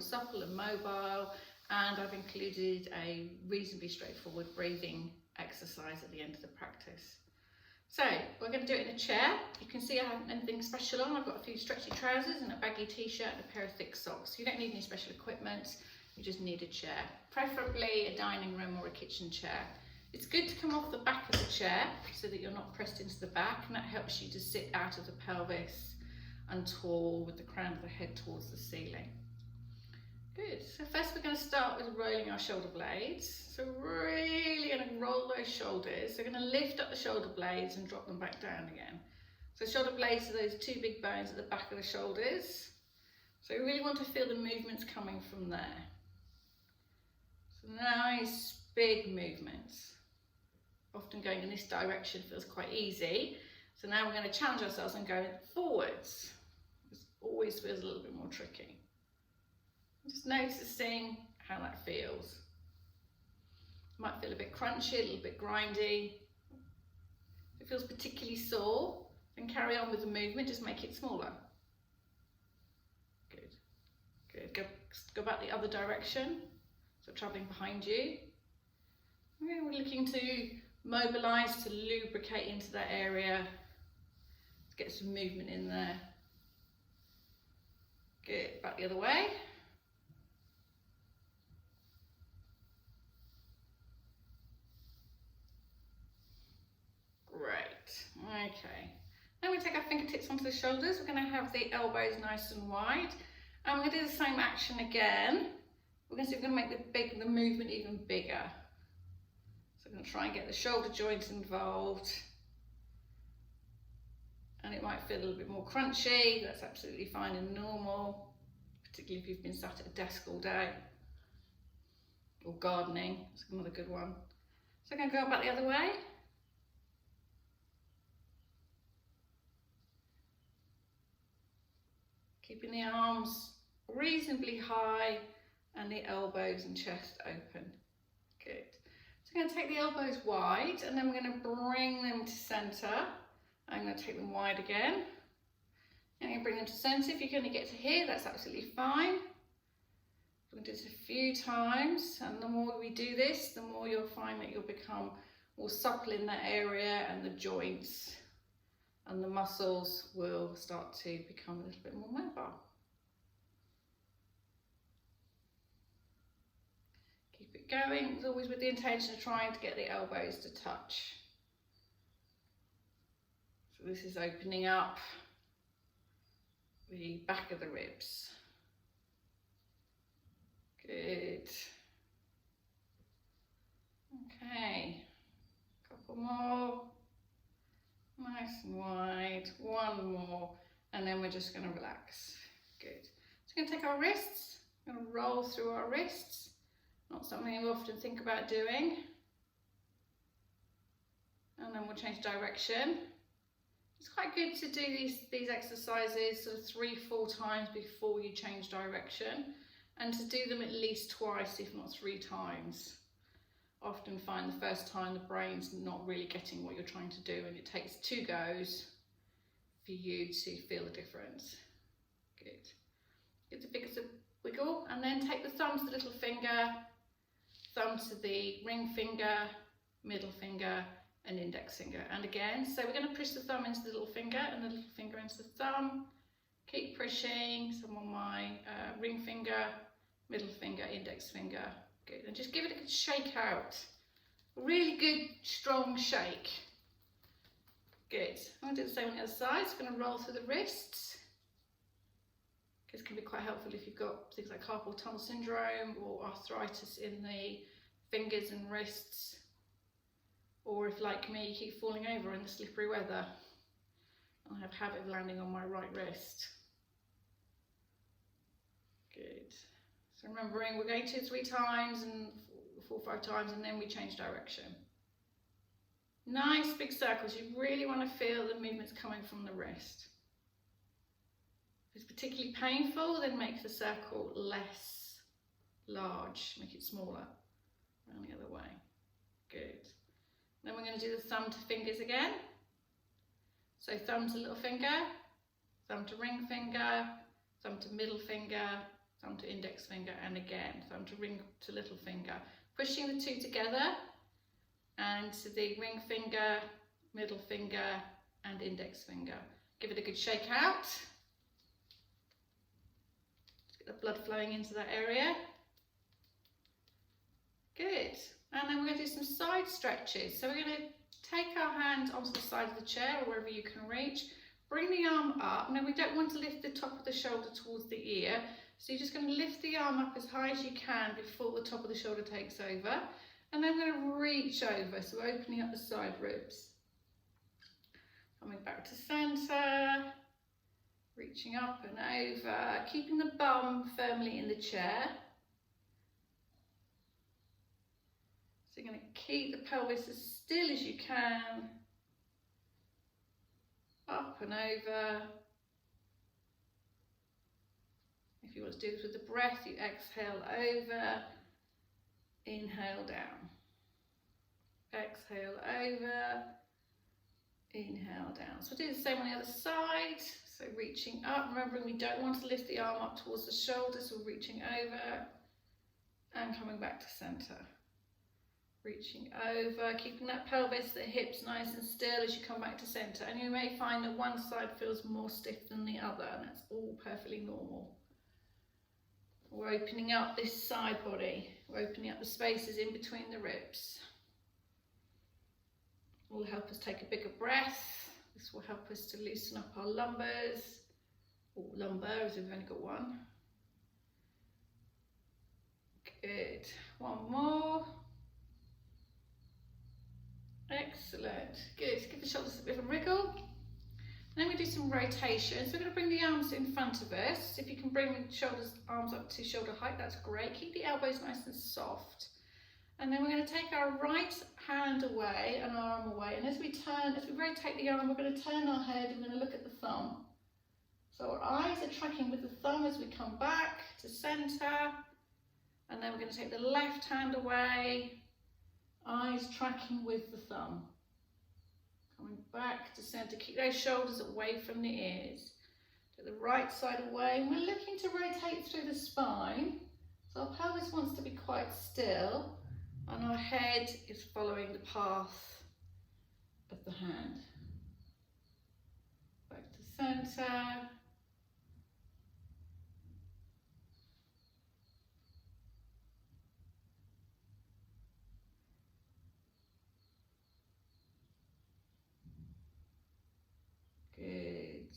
more supple and mobile, and I've included a reasonably straightforward breathing exercise at the end of the practice. So we're going to do it in a chair. You can see I haven't anything special on. I've got a few stretchy trousers and a baggy t-shirt and a pair of thick socks. You don't need any special equipment, you just need a chair, preferably a dining room or a kitchen chair. It's good to come off the back of the chair so that you're not pressed into the back, and that helps you to sit out of the pelvis and tall with the crown of the head towards the ceiling. Good. So first we're going to start with rolling our shoulder blades. So really going to roll those shoulders. So we're going to lift up the shoulder blades and drop them back down again. So shoulder blades are those two big bones at the back of the shoulders. So we really want to feel the movements coming from there. So nice big movements. Often going in this direction feels quite easy. So now we're going to challenge ourselves and go forwards. This always feels a little bit more tricky. Just noticing how that feels. Might feel a bit crunchy, a little bit grindy. If it feels particularly sore, then carry on with the movement, just make it smaller. Good. Good. Go back the other direction. So travelling behind you. Okay, we're looking to mobilise, to lubricate into that area. Let's get some movement in there. Good. Back the other way. Okay, now we take our fingertips onto the shoulders. We're going to have the elbows nice and wide, and we're going to do the same action again. We're going to make the movement even bigger. So we're going to try and get the shoulder joints involved, and it might feel a little bit more crunchy. That's absolutely fine and normal, particularly if you've been sat at a desk all day or gardening. That's another good one. So I'm going to go back the other way. Keeping the arms reasonably high and the elbows and chest open. Good. So I'm going to take the elbows wide, and then we're going to bring them to centre. I'm going to take them wide again. And I'm going to bring them to centre. If you can only get to here, that's absolutely fine. We're going to do this a few times, and the more we do this, the more you'll find that you'll become more supple in that area, and the joints and the muscles will start to become a little bit more mobile. Keep it going, as always with the intention of trying to get the elbows to touch. So this is opening up the back of the ribs. Good. Okay, couple more. Nice and wide, one more, and then we're just going to relax. Good. So we're going to take our wrists, we're going to roll through our wrists, not something you often think about doing. And then we'll change direction. It's quite good to do these exercises sort of 3-4 times before you change direction, and to do them at least twice, if not 3 times. Often find the first time the brain's not really getting what you're trying to do, and it takes 2 goes for you to feel the difference. Good. Give the fingers a wiggle, and then take the thumb to the little finger, thumb to the ring finger, middle finger and index finger. And again, so we're going to push the thumb into the little finger and the little finger into the thumb. Keep pushing. So I'm on my ring finger, middle finger, index finger. Good. And just give it a good shake out. A really good, strong shake. Good. I'm going to do the same on the other side. So I'm going to roll through the wrists. This can be quite helpful if you've got things like carpal tunnel syndrome or arthritis in the fingers and wrists. Or if, like me, you keep falling over in the slippery weather. I have a habit of landing on my right wrist. Good. So remembering we're going 2-3 times and 4-5 times, and then we change direction. Nice big circles. You really want to feel the movements coming from the wrist. If it's particularly painful, then make the circle less large, make it smaller. Around the other way. Good. Then we're going to do the thumb to fingers again. So thumb to little finger, thumb to ring finger, thumb to middle finger, thumb to index finger, and again, thumb to ring to little finger. Pushing the two together and to the ring finger, middle finger and index finger. Give it a good shake out. Just get the blood flowing into that area. Good. And then we're going to do some side stretches. So we're going to take our hand onto the side of the chair or wherever you can reach. Bring the arm up. Now we don't want to lift the top of the shoulder towards the ear. So you're just going to lift the arm up as high as you can before the top of the shoulder takes over. And then we're going to reach over. So we're opening up the side ribs. Coming back to centre. Reaching up and over. Keeping the bum firmly in the chair. So you're going to keep the pelvis as still as you can. Up and over. If you want to do this with the breath, you exhale over, inhale down. Exhale over, inhale down. So we'll do the same on the other side. So reaching up, remembering we don't want to lift the arm up towards the shoulder, so we're reaching over and coming back to centre. Reaching over, keeping that pelvis, the hips nice and still as you come back to centre. And you may find that one side feels more stiff than the other, and that's all perfectly normal. We're opening up this side body. We're opening up the spaces in between the ribs. It will help us take a bigger breath. This will help us to loosen up our lumbars, or lumbars if we've only got one. Good. One more. Excellent. Good. Give the shoulders a bit of a wriggle. And then we do some rotation. So we're going to bring the arms in front of us. If you can bring the shoulders, arms up to shoulder height, that's great. Keep the elbows nice and soft. And then we're going to take our right hand away and our arm away. And as we rotate the arm, we're going to turn our head. We're going to look at the thumb. So our eyes are tracking with the thumb as we come back to centre. And then we're going to take the left hand away. Eyes tracking with the thumb. Coming back to centre. Keep those shoulders away from the ears. Take the right side away. And we're looking to rotate through the spine. So our pelvis wants to be quite still. And our head is following the path of the hand. Back to centre. Good.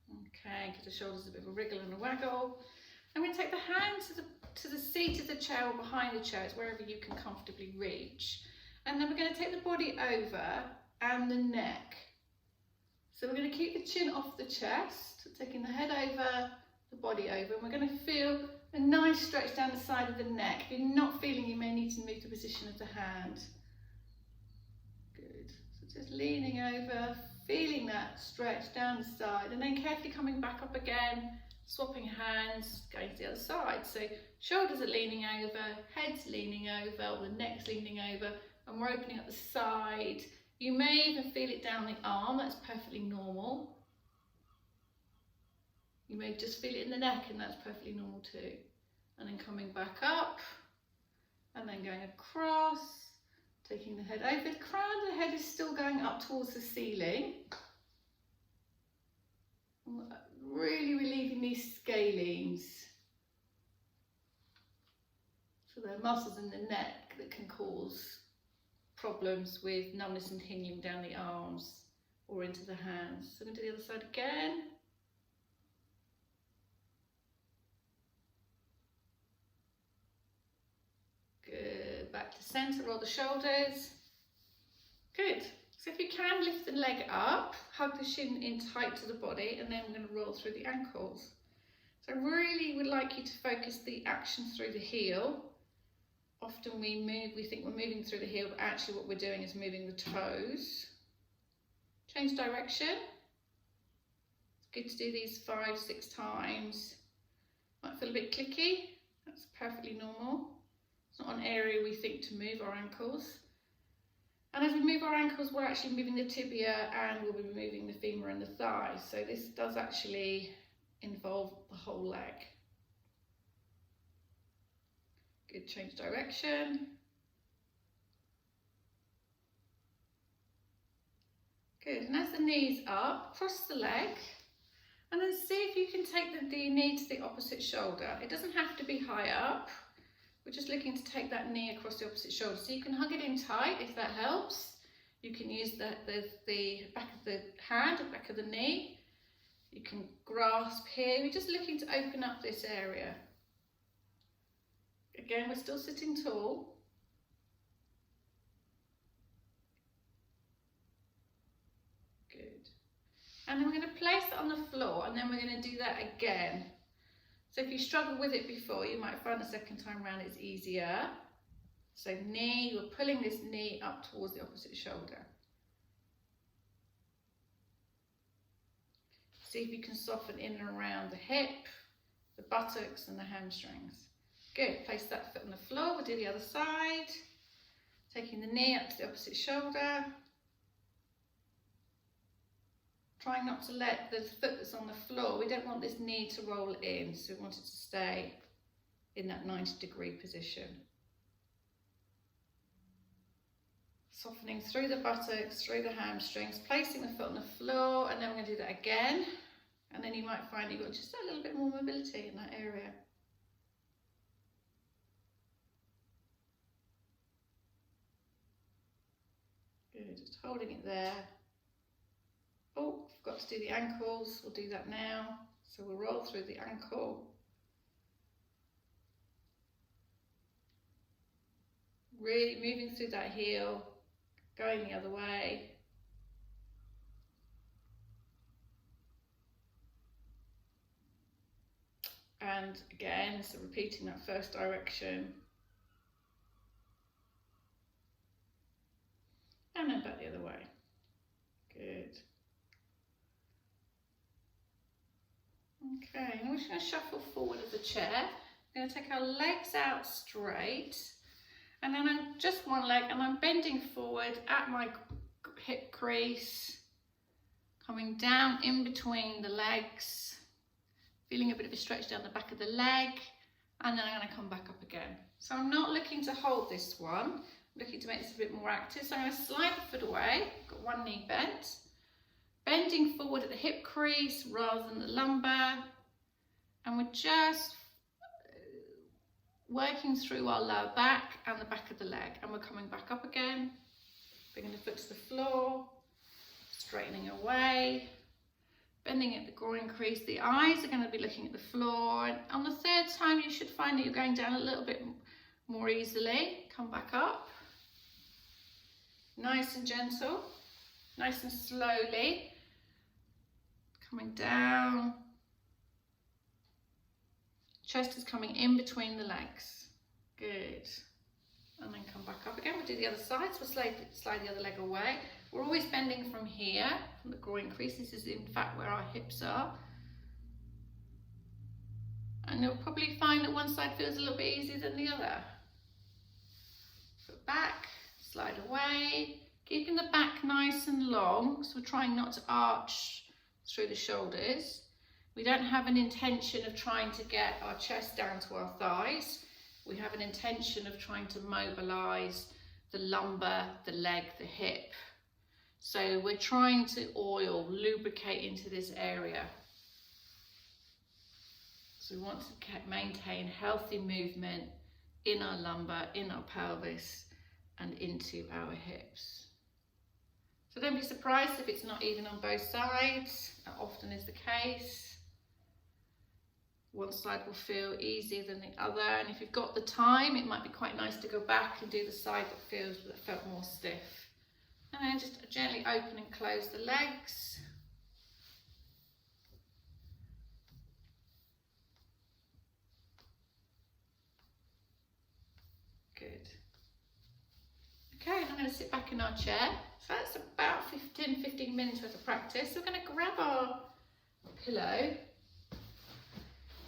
Okay, give the shoulders a bit of a wriggle and a waggle. I'm going to take the hand to the seat of the chair or behind the chair, it's wherever you can comfortably reach. And then we're going to take the body over and the neck. So we're going to keep the chin off the chest, taking the head over, the body over, and we're going to feel a nice stretch down the side of the neck. If you're not feeling, you may need to move the position of the hand. Good. So just leaning over, feeling that stretch down the side, and then carefully coming back up again, swapping hands, going to the other side. So shoulders are leaning over, head's leaning over, or the neck's leaning over, and we're opening up the side. You may even feel it down the arm, that's perfectly normal. You may just feel it in the neck, and that's perfectly normal too. And then coming back up, and then going across, taking the head over. The crown of the head is still going up towards the ceiling. Really relieving these scalenes. So there are muscles in the neck that can cause problems with numbness and tingling down the arms or into the hands. So I'm going to do the other side again. Good. Back to centre, roll the shoulders. Good. So if you can, lift the leg up, hug the shin in tight to the body, and then we're going to roll through the ankles. So I really would like you to focus the action through the heel. Often we think we're moving through the heel, but actually what we're doing is moving the toes. Change direction. It's good to do these 5-6 times. Might feel a bit clicky. That's perfectly normal. It's not an area we think to move our ankles. And as we move our ankles, we're actually moving the tibia and we'll be moving the femur and the thigh. So this does actually involve the whole leg. Good, change direction. Good, and as the knee's up, cross the leg, and then see if you can take the knee to the opposite shoulder. It doesn't have to be high up. We're just looking to take that knee across the opposite shoulder. So you can hug it in tight if that helps. You can use the back of the hand, the back of the knee. You can grasp here. We're just looking to open up this area. Again, we're still sitting tall. Good. And then we're going to place it on the floor, and then we're going to do that again. So if you struggled with it before, you might find the second time around it's easier. So knee, we're pulling this knee up towards the opposite shoulder. See if you can soften in and around the hip, the buttocks and the hamstrings. Good, place that foot on the floor, we'll do the other side. Taking the knee up to the opposite shoulder. Trying not to let the foot that's on the floor, we don't want this knee to roll in, so we want it to stay in that 90-degree position. Softening through the buttocks, through the hamstrings, placing the foot on the floor, and then we're going to do that again. And then you might find you've got just a little bit more mobility in that area. Good, just holding it there. Oh, forgot to do the ankles, we'll do that now. So we'll roll through the ankle. Really moving through that heel, going the other way. And again, so repeating that first direction. And then back the other way. Good. Okay, now we're just going to shuffle forward of the chair. We're going to take our legs out straight, and then I'm just one leg, and I'm bending forward at my hip crease, coming down in between the legs, feeling a bit of a stretch down the back of the leg, and then I'm going to come back up again. So I'm not looking to hold this one, I'm looking to make this a bit more active. So I'm going to slide the foot away, got one knee bent, bending forward at the hip crease rather than the lumbar, and we're just working through our lower back and the back of the leg, and we're coming back up again, bringing the foot to the floor, straightening away, bending at the groin crease. The eyes are going to be looking at the floor, and on the third time you should find that you're going down a little bit more easily. Come back up, nice and gentle, nice and slowly, coming down. Chest is coming in between the legs. Good. And then come back up again. We'll do the other side. So we'll slide the other leg away. We're always bending from here, from the groin crease. This is in fact where our hips are. And you'll probably find that one side feels a little bit easier than the other. Foot back, slide away. Keeping the back nice and long. So we're trying not to arch through the shoulders. We don't have an intention of trying to get our chest down to our thighs. We have an intention of trying to mobilise the lumbar, the leg, the hip. So we're trying to oil, lubricate into this area. So we want to maintain healthy movement in our lumbar, in our pelvis, and into our hips. So don't be surprised if it's not even on both sides. That often is the case. One side will feel easier than the other, and if you've got the time, it might be quite nice to go back and do the side that felt more stiff. And then just gently open and close the legs. Good. Okay, I'm going to sit back in our chair. So that's about 15 minutes worth of practice. So we're going to grab our pillow.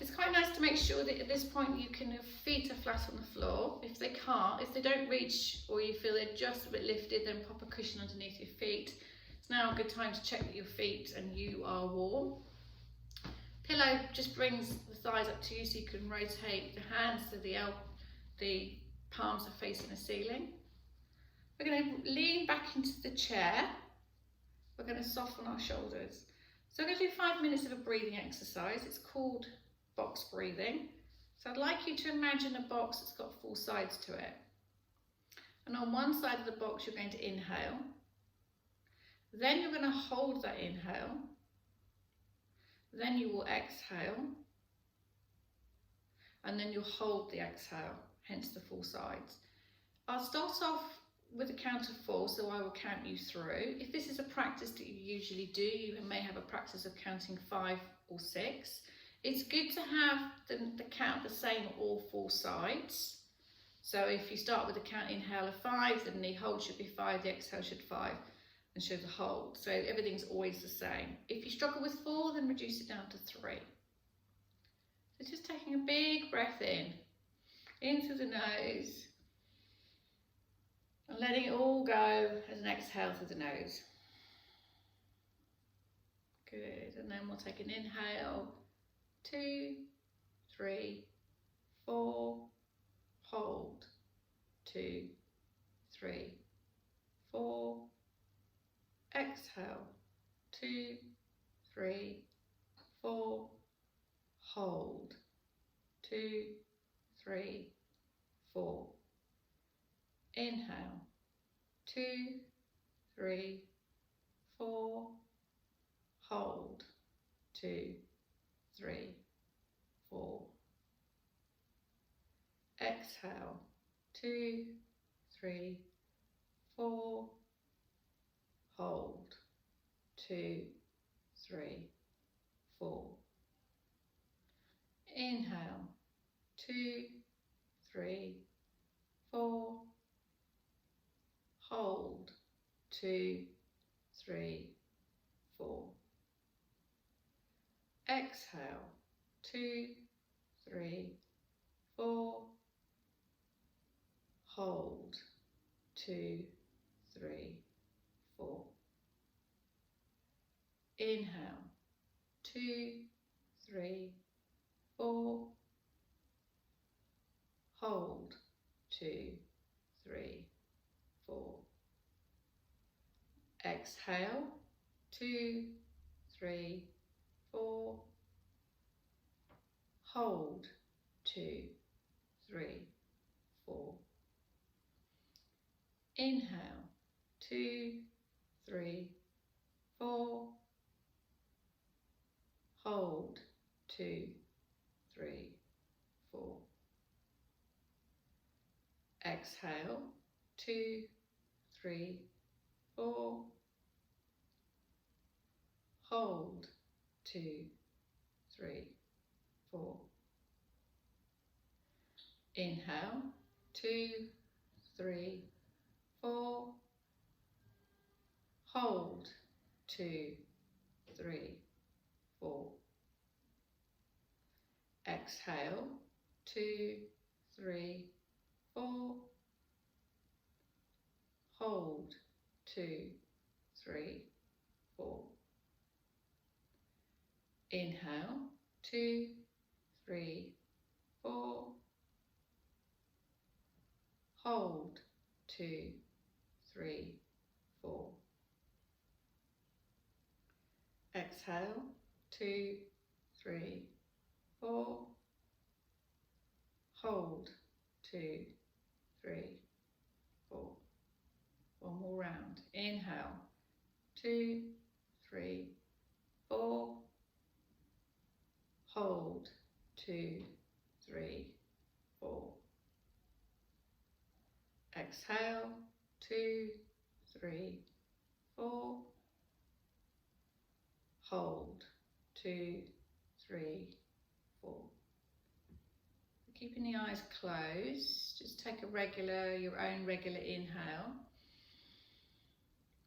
It's quite nice to make sure that at this point your feet are flat on the floor. If they can't, if they don't reach, or you feel they're just a bit lifted, then pop a cushion underneath your feet. It's now a good time to check that your feet and you are warm. Pillow just brings the thighs up to you so you can rotate the hands to the the palms are facing the ceiling. We're going to lean back into the chair. We're going to soften our shoulders. So I'm going to do 5 minutes of a breathing exercise. It's called box breathing. So I'd like you to imagine a box that's got 4 sides to it. And on one side of the box, you're going to inhale. Then you're going to hold that inhale. Then you will exhale. And then you'll hold the exhale, hence the 4 sides. I'll start off with a count of 4, so I will count you through. If this is a practice that you usually do, you may have a practice of counting 5 or 6. It's good to have the count the same on all 4 sides. So if you start with the count inhale of 5, then the hold should be 5, the exhale should 5, and should hold. So everything's always the same. If you struggle with 4, then reduce it down to 3. So just taking a big breath in through the nose, and letting it all go as an exhale through the nose. Good, and then we'll take an inhale, 2, 3, 4, hold, 2, 3, 4, exhale, 2, 3, 4, hold, 2, 3, 4, inhale, 2, 3, 4, hold, 2, 3, 4, exhale, 2, 3, 4, hold, 2, 3, 4, inhale, 2, 3, 4, hold, 2, 3, 4, exhale, 2, 3, 4, hold, 2, 3, 4, inhale, 2, 3, 4, hold, 2, 3, 4, exhale, 2, 3, 4, hold, 2, 3, 4, inhale, 2, 3, 4, hold, 2, 3, 4, exhale, 2, 3, 4, hold, 2, 3, 4, inhale, 2, 3, 4, hold, 2, 3, 4, exhale, 2, 3, 4, hold, 2, 3, 4, inhale, 2, 3, 4, hold, 2, 3, 4, exhale, 2, 3, 4, hold, 2, 3, 4. One more round. Inhale, 2, 3, 4, hold, 2, 3, 4. Exhale, 2, 3, 4, hold, 2, 3, 4. Keeping the eyes closed, just take your own regular inhale.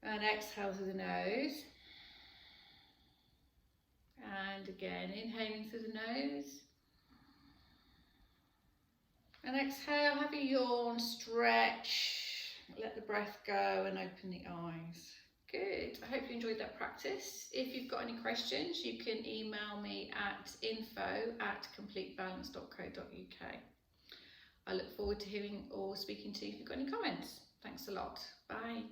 And exhale through the nose. And again, inhaling through the nose. And exhale, have a yawn, stretch, let the breath go and open the eyes. Good, I hope you enjoyed that practice. If you've got any questions, you can email me at info@completebalance.co.uk. I look forward forward to hearing or speaking to you if you've got any comments. Thanks a lot. Bye.